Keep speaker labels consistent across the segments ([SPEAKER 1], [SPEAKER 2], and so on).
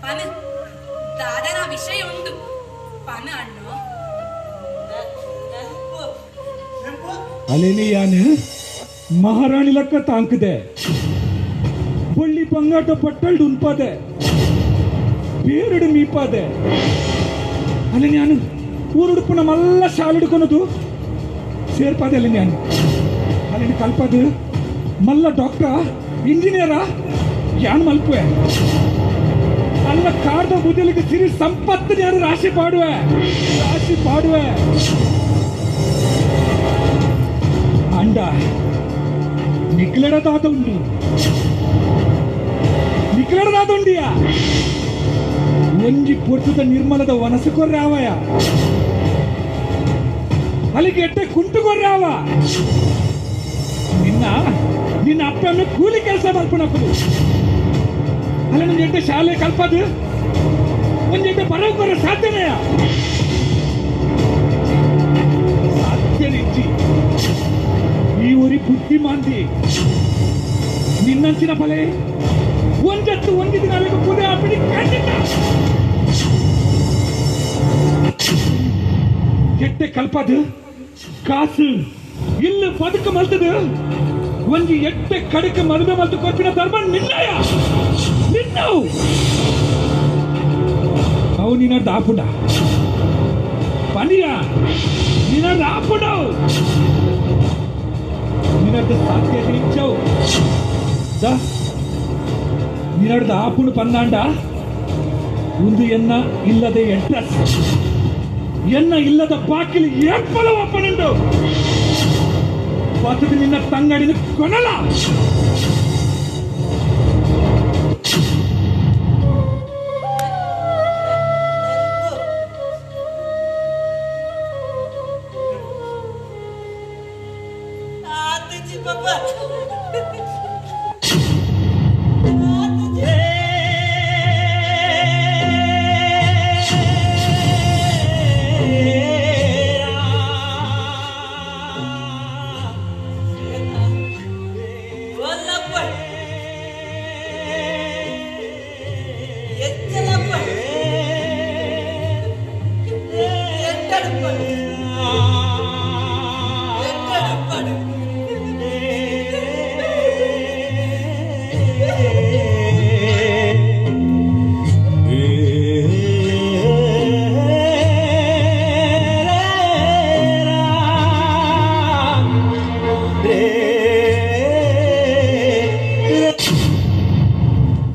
[SPEAKER 1] പന ദാദന വിഷയം ഉണ്ട് പന അണ്ണോ
[SPEAKER 2] ಅಲ್ಲೇಲಿ ಯಾನು ಮಹಾರಾಣಿ ಲಕ್ಕ ತಾಂಕದೆ ಬಳ್ಳಿ ಬಂಗಾಟ ಪಟ್ಟಲ್ಡು ಉನ್ಪಾದೆ ಬೇರೆಡು ಮೀಪಾದೆ ಅಲ್ಲಿ ನಾನು ಊರುಡುಪು ನಮ್ಮೆಲ್ಲ ಶಾಲಿಡ್ಕೊಳೋದು ಸೇರ್ಪಾದೆ ಅಲ್ಲಿ ನಾನು ಅಲ್ಲಿ ಕಲ್ಪದು ಮಲ್ಲ ಡಾಕ್ಟ್ರ ಇಂಜಿನಿಯರ ಯಾನ್ ಮಲ್ಪುವೆ ಅಲ್ಲ ಕಾರ್ದ ಬುದ್ಧಿಲಿಗೆ ಸಿರಿ ಸಂಪತ್ತು ಯಾರು ರಾಶಿ ಪಾಡುವೆ ಅಂಡ ನಿಕ್ಲೆಡದಾದುಂಡಿಯಾ ಒಂಜಿ ಪೊರ್ತುದ ನಿರ್ಮಲದ ವನಸು ಕೊರ್ರಾವಯ ಅಲ್ಲಿಗೆ ಎಟ್ಟೆ ಕುಂಟು ಕೊರ್ರಾವ ನಿನ್ನ ಅಪ್ಪನ ಕೂಲಿ ಕೆಲಸ ಮಾಡ್ಕೊಳಕದು ಅಲ್ಲ ನಮ್ಗೆ ಎಟ್ಟೆ ಶಾಲೆ ಕಲ್ಪದು ಒಂದ್ ಎಟ್ಟೆ ಬರೋಕೊರ ಸಾಧ್ಯನೆಯ ಸಾಧ್ಯನಿಚ್ಚಿ ಈ ಊರಿ ಬುದ್ಧಿಮಾಂತಿ ನಿನ್ನಂಚಿನ ಫಲೆ ಒಂದತ್ತು ಒಂದು ದಿನ ಅಲ್ಲಿಗೆ ಪುನಃ ಅಪ್ಪಡಿ ಖಂಡಿತ ಕೆಟ್ಟೆ ಕಲ್ಪದು ಕಾಸು ಇಲ್ಲ ಬದುಕ ಮಲ್ತದು ಒಂಜಿ ಎಟ್ಟೆ ಕಡಕ ಮದುವೆ ಮಲ್ತು ಕೊರ್ಪಿನ ಧರ್ಮ ನಿನ್ನಯ ನಿನ್ನವು ಅವು ನಿನ್ನ ದಾಪುಡ ಪನಿಯ ನಿನ್ನ ದಾಪುಡ ನಿನ್ನದು ಸಾಧ್ಯತೆ ಇಚ್ಚವು ನಿನ್ನಡ್ದು ಆಪುಡು ಪನ್ನಾಂಡ ಒಂದು ಎನ್ನ ಇಲ್ಲದೆ ಅಡ್ರೆಸ್ ಎನ್ನ ಇಲ್ಲದ ಬಾಕಿಲು ಏರ್ಪಲ ಒಪ್ಪನುಂಡು ಪತ್ತದು ನಿನ್ನ ತಂಗಡಿನ ಕೊನಲ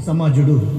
[SPEAKER 3] సమాజుడు